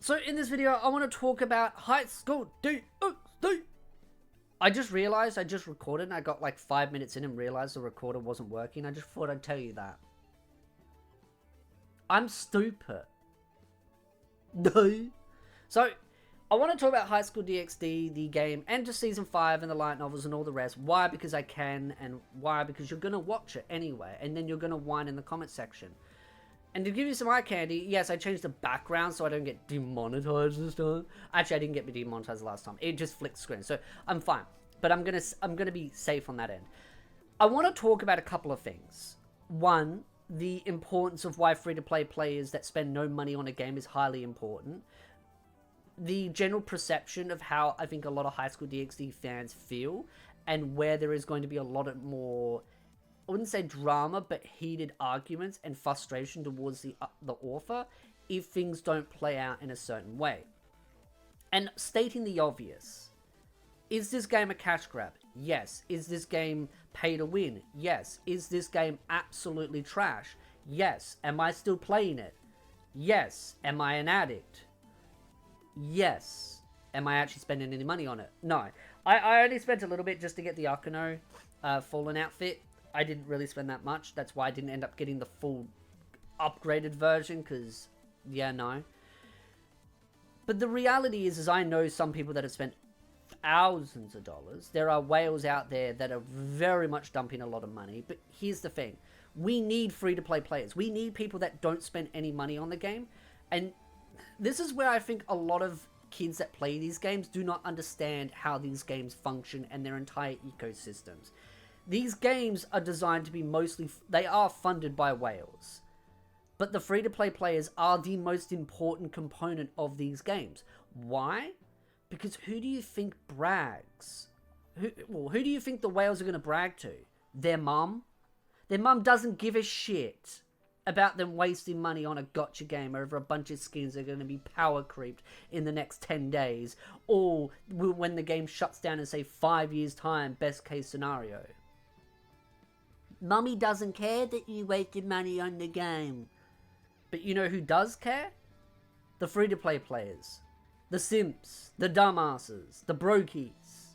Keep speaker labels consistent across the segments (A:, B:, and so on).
A: So in this video, I want to talk about high school DxD. I just realized I just recorded and I got like 5 minutes in and realized the recorder wasn't working. I just thought I'd tell you that. I'm stupid. No. So, I want to talk about High School DxD, the game, and just Season 5 and the light novels and all the rest. Why? Because I can, and why? Because you're going to watch it anyway, and then you're going to whine in the comment section. And to give you some eye candy, yes, I changed the background so I don't get demonetized this time. Actually, I didn't get demonetized last time. It just flicked screen, so I'm fine. But I'm gonna be safe on that end. I want to talk about a couple of things. One, the importance of why free-to-play players that spend no money on a game is highly important. The general perception of how I think a lot of High School DxD fans feel, and where there is going to be a lot of more, I wouldn't say drama, but heated arguments and frustration towards the author if things don't play out in a certain way. And stating the obvious, is this game a cash grab? Yes. Is this game pay to win? Yes. Is this game absolutely trash? Yes. Am I still playing it? Yes. Am I an addict? Yes. Am I actually spending any money on it? No. I only spent a little bit just to get the Akuno Fallen outfit. I didn't really spend that much. That's why I didn't end up getting the full upgraded version, because, yeah, no. But the reality is I know some people that have spent thousands of dollars. There are whales out there that are very much dumping a lot of money. But here's the thing. We need free-to-play players. We need people that don't spend any money on the game. And this is where I think a lot of kids that play these games do not understand how these games function and their entire ecosystems. These games are designed to be they are funded by whales. But the free-to-play players are the most important component of these games. Why? Because who do you think brags? Who do you think the whales are going to brag to? Their mum? Their mum doesn't give a shit about them wasting money on a gotcha game over a bunch of skins that are going to be power creeped in the next 10 days. Or when the game shuts down in, say, 5 years' time, best case scenario. Mummy doesn't care that you wasted money on the game. But you know who does care? The free-to-play players. The simps. The dumbasses. The brokies.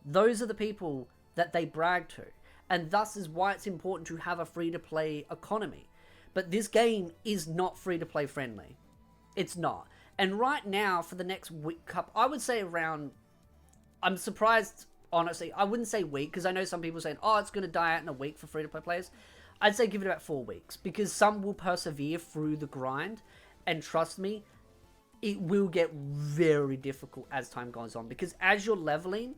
A: Those are the people that they brag to. And thus is why it's important to have a free-to-play economy. But this game is not free-to-play friendly. It's not. And right now, for the next week, I would say around... I'm surprised... Honestly, I wouldn't say week, because I know some people saying, oh, it's going to die out in a week for free-to-play players. I'd say give it about 4 weeks, because some will persevere through the grind, and trust me, it will get very difficult as time goes on, because as you're leveling,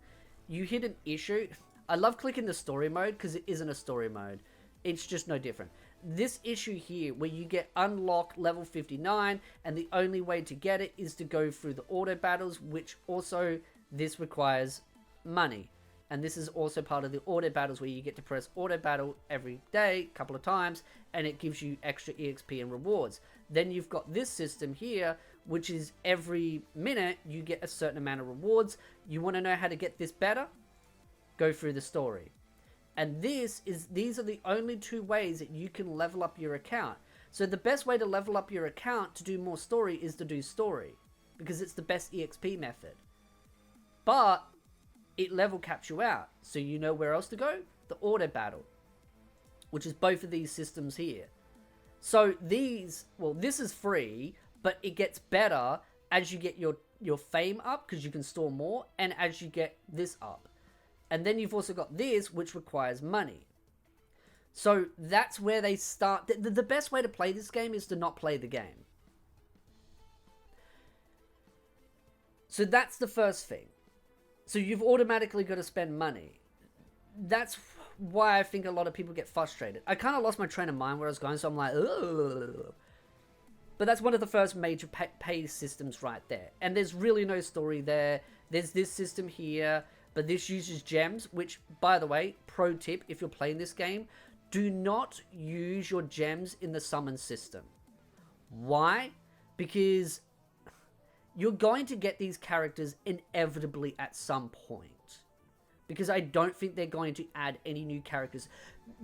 A: you hit an issue. I love clicking the story mode, because it isn't a story mode. It's just no different. This issue here, where you get unlocked level 59, and the only way to get it is to go through the auto battles, which also, this requires money. And this is also part of the auto battles, where you get to press auto battle every day, a couple of times, and it gives you extra EXP and rewards. Then you've got this system here, which is every minute you get a certain amount of rewards. You want to know how to get this better? Go through the story. And these are the only 2 ways that you can level up your account. So the best way to level up your account to do more story is to do story, because it's the best EXP method. But it level caps you out. So you know where else to go? The auto battle, which is both of these systems here. So this is free, but it gets better as you get your fame up, because you can store more, and as you get this up. And then you've also got this, which requires money. So that's where they start. The best way to play this game is to not play the game. So that's the first thing. So you've automatically got to spend money. That's why I think a lot of people get frustrated. I kind of lost my train of mind where I was going, so I'm like, ugh. But that's one of the first major pay systems right there. And there's really no story there. There's this system here, but this uses gems, which, by the way, pro tip, if you're playing this game, do not use your gems in the summon system. Why? Because you're going to get these characters inevitably at some point. Because I don't think they're going to add any new characters.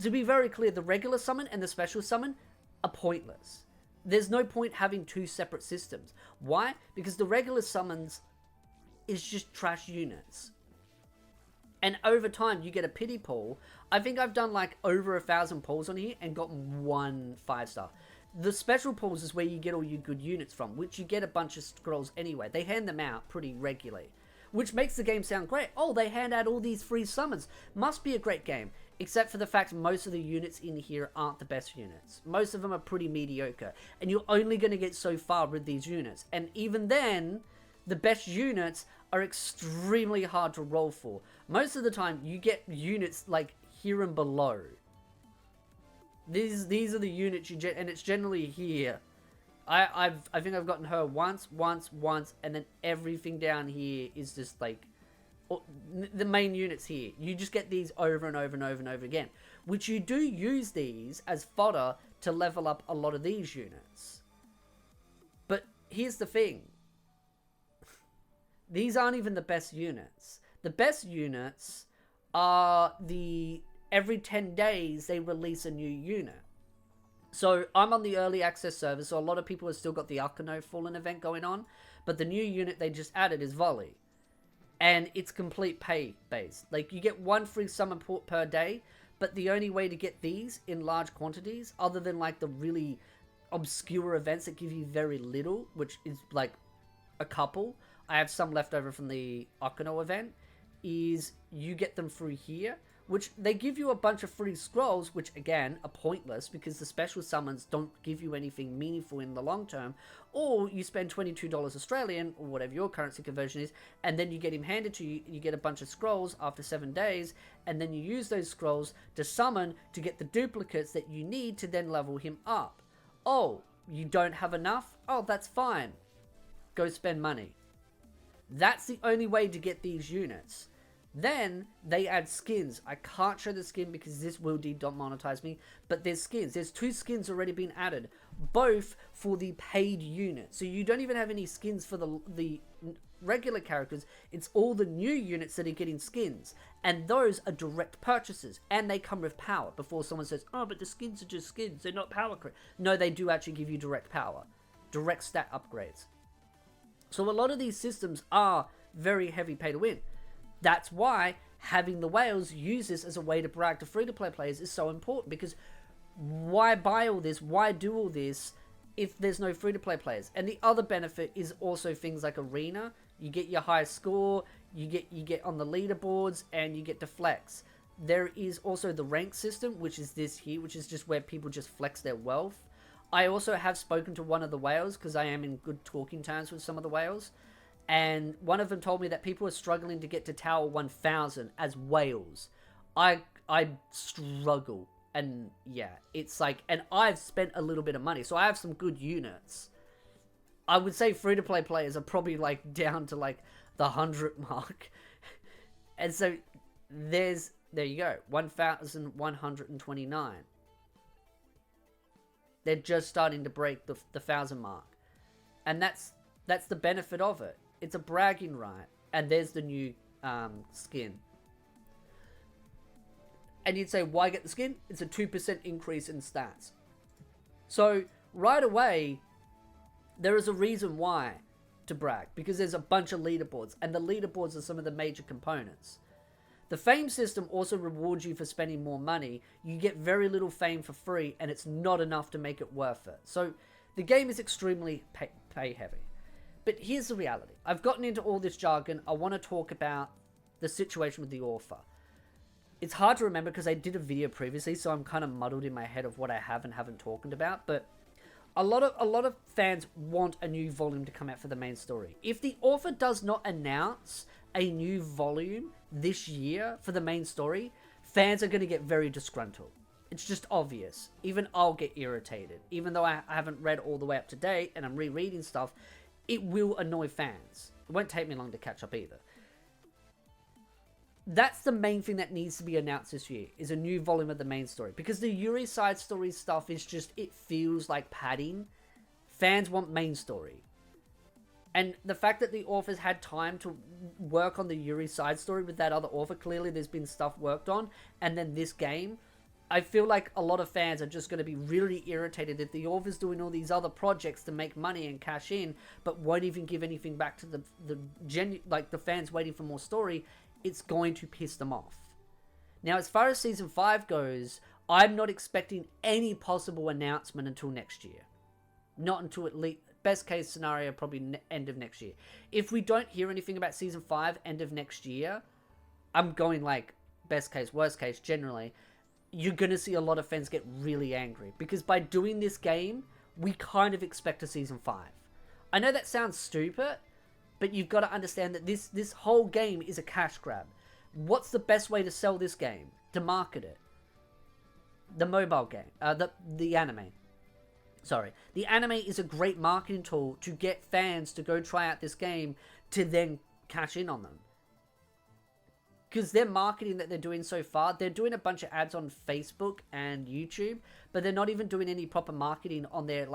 A: To be very clear, the regular summon and the special summon are pointless. there's no point having two separate systems. Why? Because the regular summons is just trash units. And over time, you get a pity pool. I think I've done like over 1,000 pulls on here and got 1 5-star. The special pulls is where you get all your good units from, which you get a bunch of scrolls anyway. They hand them out pretty regularly, which makes the game sound great. Oh, they hand out all these free summons. Must be a great game. Except for the fact most of the units in here aren't the best units. Most of them are pretty mediocre. And you're only going to get so far with these units. And even then, the best units are extremely hard to roll for. Most of the time, you get units like here and below. These are the units you get, and it's generally here. I think I've gotten her once, and then everything down here is just like the main units here. You just get these over and over and over and over again, which you do use these as fodder to level up a lot of these units. But here's the thing. These aren't even the best units. The best units are every 10 days they release a new unit. So I'm on the early access server, so a lot of people have still got the Akano Fallen event going on, but the new unit they just added is Volley. And it's complete pay based. Like, you get 1 free summon per day, but the only way to get these in large quantities, other than like the really obscure events that give you very little, which is like a couple, I have some left over from the Akano event, is you get them through here, which they give you a bunch of free scrolls, which again are pointless because the special summons don't give you anything meaningful in the long term. Or you spend $22 Australian, or whatever your currency conversion is, and then you get him handed to you, you get a bunch of scrolls after 7 days, and then you use those scrolls to summon to get the duplicates that you need to then level him up. Oh, you don't have enough? Oh, that's fine. Go spend money. That's the only way to get these units. Then they add skins. I can't show the skin because this will demonetize me, but there's skins. There's 2 skins already been added, both for the paid unit. So you don't even have any skins for the regular characters. It's all the new units that are getting skins, and those are direct purchases, and they come with power. Before someone says, oh, but the skins are just skins, they're not power. No, they do actually give you direct power, direct stat upgrades. So a lot of these systems are very heavy pay to win. That's why having the whales use this as a way to brag to free-to-play players is so important, because why buy all this? Why do all this if there's no free-to-play players? And the other benefit is also things like Arena. You get your high score, you get on the leaderboards, and you get to flex. There is also the rank system, which is this here, which is just where people just flex their wealth. I also have spoken to one of the whales because I am in good talking terms with some of the whales. And one of them told me that people are struggling to get to Tower 1000 as whales. I struggle. And yeah, it's like, and I've spent a little bit of money, so I have some good units. I would say free-to-play players are probably like down to like the 100 mark. And so there you go, 1,129. They're just starting to break the 1,000 mark. And that's the benefit of it. It's a bragging right. And there's the new skin. And you'd say, why get the skin? It's a 2% increase in stats. So right away, there is a reason why to brag. Because there's a bunch of leaderboards. And the leaderboards are some of the major components. The fame system also rewards you for spending more money. You get very little fame for free, and it's not enough to make it worth it. So the game is extremely pay heavy. But here's the reality. I've gotten into all this jargon. I want to talk about the situation with the author. It's hard to remember because I did a video previously, so I'm kind of muddled in my head of what I have and haven't talked about. But a lot of fans want a new volume to come out for the main story. If the author does not announce a new volume this year for the main story, fans are going to get very disgruntled. It's just obvious. Even I'll get irritated. Even though I haven't read all the way up to date and I'm rereading stuff, it will annoy fans. It won't take me long to catch up either. That's the main thing that needs to be announced this year, is a new volume of the main story. Because the Yuri side story stuff is just, it feels like padding. Fans want main story. And the fact that the author's had time to work on the Yuri side story with that other author, clearly there's been stuff worked on. And then this game, I feel like a lot of fans are just going to be really irritated if the author's doing all these other projects to make money and cash in, but won't even give anything back to the fans waiting for more story. It's going to piss them off. Now, as far as season 5 goes, I'm not expecting any possible announcement until next year. Not until at least, best case scenario, probably end of next year. If we don't hear anything about season 5 end of next year, I'm going like best case, worst case, generally, you're going to see a lot of fans get really angry. Because by doing this game, we kind of expect a season 5. I know that sounds stupid, but you've got to understand that this whole game is a cash grab. What's the best way to sell this game? To market it? The mobile game. The anime. Sorry. The anime is a great marketing tool to get fans to go try out this game to then cash in on them. Because their marketing that they're doing so far, they're doing a bunch of ads on Facebook and YouTube, but they're not even doing any proper marketing on their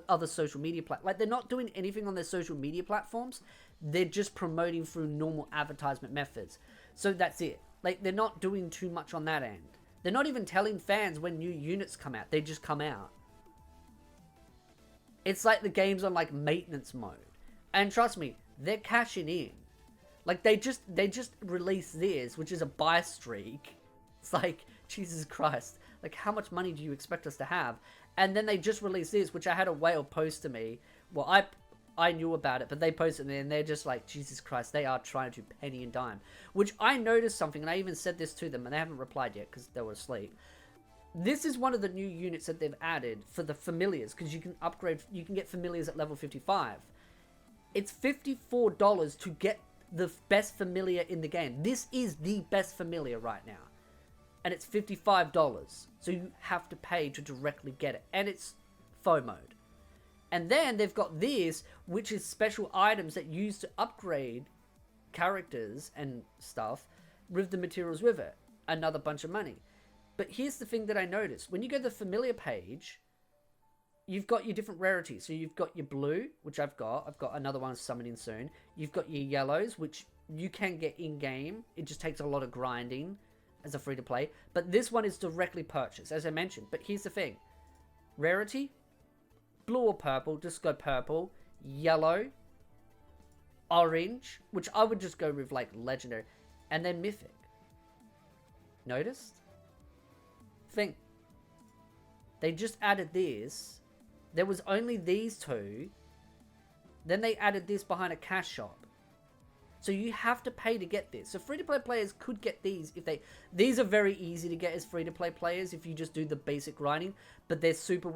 A: other social media they're not doing anything on their social media platforms. They're just promoting through normal advertisement methods. So that's it. They're not doing too much on that end. They're not even telling fans when new units come out. They just come out. It's like the game's on maintenance mode. And trust me, they're cashing in. They just released this, which is a buy streak. It's like, Jesus Christ. How much money do you expect us to have? And then they just released this, which I had a whale post to me. Well, I knew about it, but they posted it and they're just like, Jesus Christ, they are trying to penny and dime. Which I noticed something, and I even said this to them, and they haven't replied yet because they were asleep. This is one of the new units that they've added for the familiars, because you can upgrade, you can get familiars at level 55. It's $54 to get the best familiar in the game. This is the best familiar right now. And it's $55. So you have to pay to directly get it. And it's FOMO mode. And then they've got this, which is special items that you use to upgrade characters and stuff with the materials with it. Another bunch of money. But here's the thing that I noticed. When you go to the familiar page, you've got your different rarities. So you've got your blue, which I've got. I've got another one summoning soon. You've got your yellows, which you can get in-game. It just takes a lot of grinding as a free-to-play. But this one is directly purchased, as I mentioned. But here's the thing. Rarity, blue or purple, just go purple. Yellow, orange, which I would just go with legendary. And then mythic. Noticed? Thing. They just added this. There was only these two. Then they added this behind a cash shop. So you have to pay to get this. So free-to-play players could get these if they... These are very easy to get as free-to-play players if you just do the basic grinding. But they're super...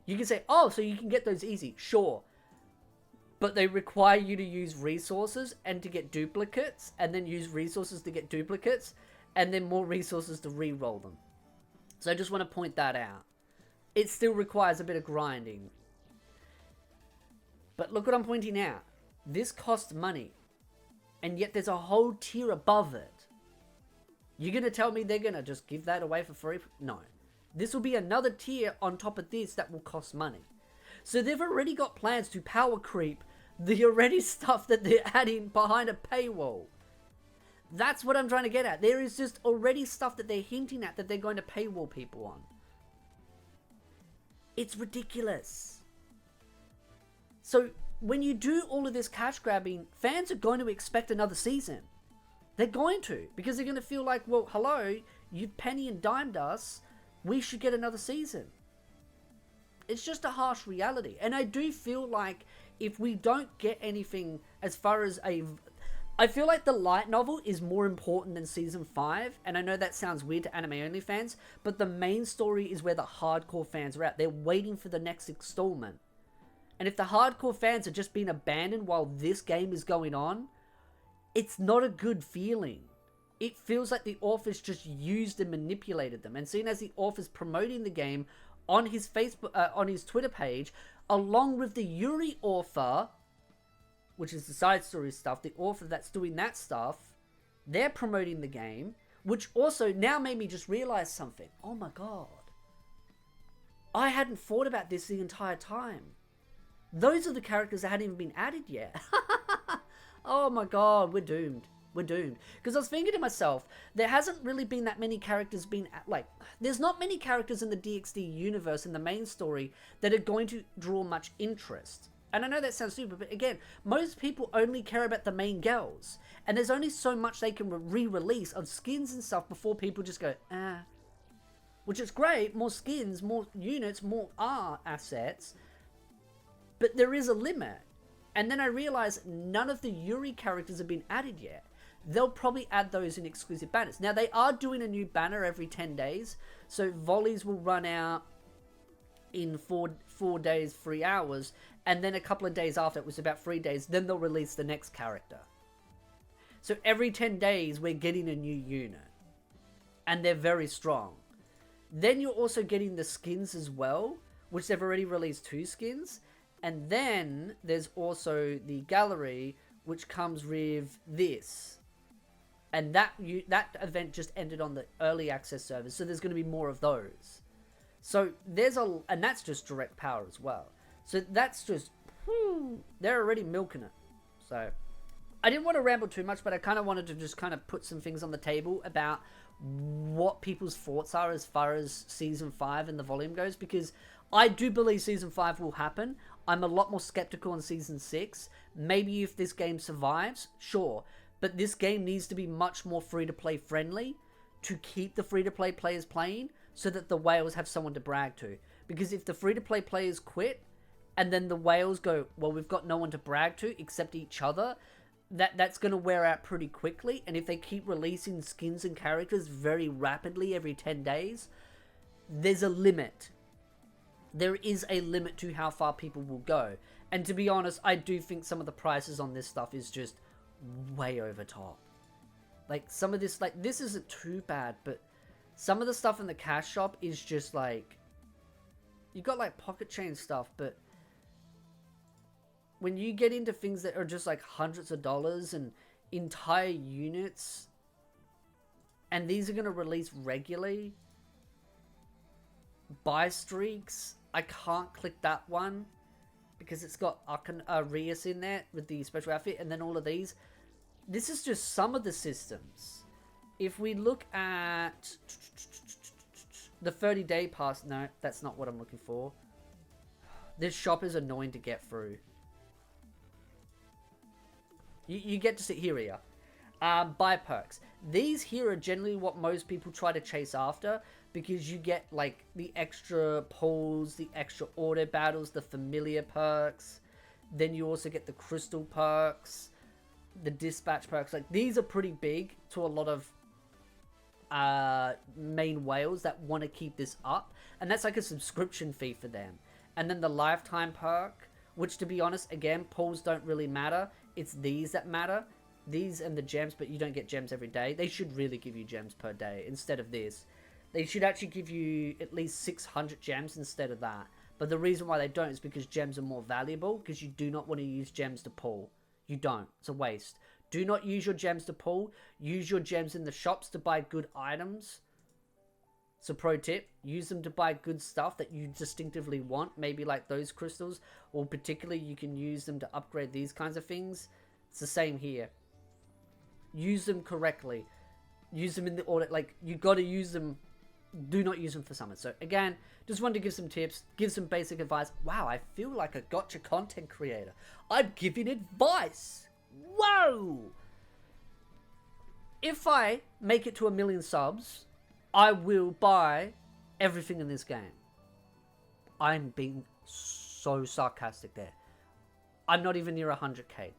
A: You can say, oh, so you can get those easy. Sure. But they require you to use resources and to get duplicates. And then use resources to get duplicates. And then more resources to re-roll them. So I just want to point that out. It still requires a bit of grinding. But look what I'm pointing out. This costs money. And yet there's a whole tier above it. You're going to tell me they're going to just give that away for free? No. This will be another tier on top of this that will cost money. So they've already got plans to power creep the already stuff that they're adding behind a paywall. That's what I'm trying to get at. There is just already stuff that they're hinting at that they're going to paywall people on. It's ridiculous. So when you do all of this cash grabbing, fans are going to expect another season. They're going to. Because they're going to feel like, well, hello, you've penny and dimed us. We should get another season. It's just a harsh reality. And I do feel like if we don't get anything as far as a... I feel like the light novel is more important than Season 5, and I know that sounds weird to anime-only fans, but the main story is where the hardcore fans are at. They're waiting for the next installment. And if the hardcore fans are just being abandoned while this game is going on, it's not a good feeling. It feels like the author's just used and manipulated them. And seeing as the author's promoting the game on his Facebook, on his Twitter page, along with the Yuri author... which is the side story stuff, the author that's doing that stuff, they're promoting the game, which also now made me just realize something. Oh my god. I hadn't thought about this the entire time. Those are the characters that hadn't even been added yet. Oh my god, we're doomed. we're doomed. Because I was thinking to myself, there hasn't really been that many characters there's not many characters in the DxD universe, in the main story, that are going to draw much interest. And I know that sounds stupid, but again, most people only care about the main girls. And there's only so much they can re-release of skins and stuff before people just go, Which is great, more skins, more units, more assets. But there is a limit. And then I realized none of the Yuri characters have been added yet. They'll probably add those in exclusive banners. Now, they are doing a new banner every 10 days. So volleys will run out in 4 days, 3 hours. And then a couple of days after, it was about 3 days, then they'll release the next character. So every 10 days, we're getting a new unit. And they're very strong. Then you're also getting the skins as well, which they've already released 2 skins. And then there's also the gallery, which comes with this. And that event just ended on the early access servers, so there's going to be more of those. So and that's just direct power as well. So that's just, they're already milking it. So I didn't want to ramble too much, but I kind of wanted to just kind of put some things on the table about what people's thoughts are as far as Season 5 and the volume goes, because I do believe Season 5 will happen. I'm a lot more skeptical on Season 6. Maybe if this game survives, sure. But this game needs to be much more free-to-play friendly to keep the free-to-play players playing so that the whales have someone to brag to. Because if the free-to-play players quit and then the whales go, well, we've got no one to brag to except each other, that's going to wear out pretty quickly. And if they keep releasing skins and characters very rapidly every 10 days, there's a limit. There is a limit to how far people will go. And to be honest, I do think some of the prices on this stuff is just way over top. Like, some of this, like, this isn't too bad, but some of the stuff in the cash shop is just like, you got like pocket chain stuff, but when you get into things that are just like hundreds of dollars and entire units, and these are going to release regularly, buy streaks, I can't click that one because it's got Arias in there with the special outfit, and then all of these. This is just some of the systems. If we look at the 30-day pass, no, that's not what I'm looking for. This shop is annoying to get through. You get to sit here. Buy perks. These here are generally what most people try to chase after, because you get like the extra pulls, the extra auto battles, the familiar perks. Then you also get the crystal perks, the dispatch perks. Like, these are pretty big to a lot of main whales that want to keep this up, and that's like a subscription fee for them. And then the lifetime perk, which, to be honest, again, pulls don't really matter. It's these that matter. These and the gems, but you don't get gems every day. They should really give you gems per day instead of this. They should actually give you at least 600 gems instead of that. But the reason why they don't is because gems are more valuable, because you do not want to use gems to pull. You don't. It's a waste. Do not use your gems to pull. Use your gems in the shops to buy good items. So pro tip, use them to buy good stuff that you distinctively want. Maybe like those crystals, or particularly you can use them to upgrade these kinds of things. It's the same here. Use them correctly. Use them in the order, like, you got to use them. Do not use them for summons. So again, just wanted to give some tips, give some basic advice. Wow, I feel like a gotcha content creator. I'm giving advice. Whoa! If I make it to 1 million subs, I will buy everything in this game. I'm being so sarcastic there. I'm not even near 100k.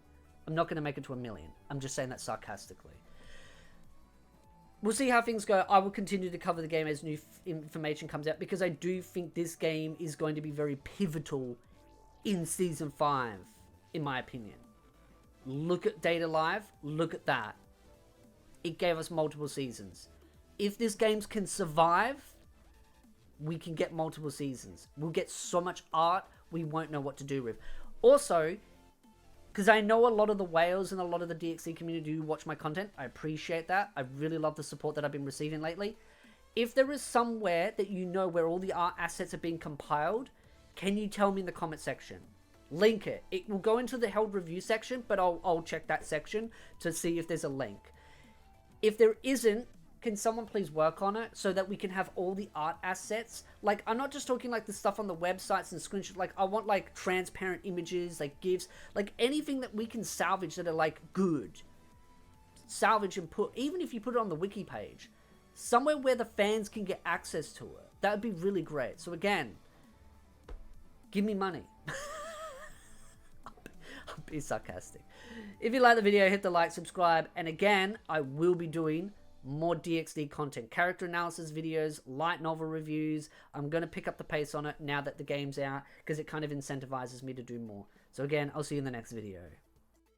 A: I'm not going to make it to 1 million. I'm just saying that sarcastically. We'll see how things go. I will continue to cover the game as new information comes out, because I do think this game is going to be very pivotal in Season 5, in my opinion. Look at Data Live. Look at that. It gave us multiple seasons. If this game can survive, we can get multiple seasons. We'll get so much art we won't know what to do with. Also, because I know a lot of the whales and a lot of the DxD community do watch my content. I appreciate that. I really love the support that I've been receiving lately. If there is somewhere that you know where all the art assets are being compiled, can you tell me in the comment section? link it. It will go into the held review section, but I'll check that section to see if there's a link. If there isn't, can someone please work on it so that we can have all the art assets? Like, I'm not just talking like the stuff on the websites and screenshots. Like, I want like transparent images, like GIFs, like anything that we can salvage that are like good. Salvage and put, even if you put it on the wiki page, somewhere where the fans can get access to it. That would be really great. So again, give me money. I'll be sarcastic. If you like the video, hit the like, subscribe, and again, I will be doing more DxD content, character analysis videos, light novel reviews. I'm going to pick up the pace on it now that the game's out because it kind of incentivizes me to do more. So again, I'll see you in the next video.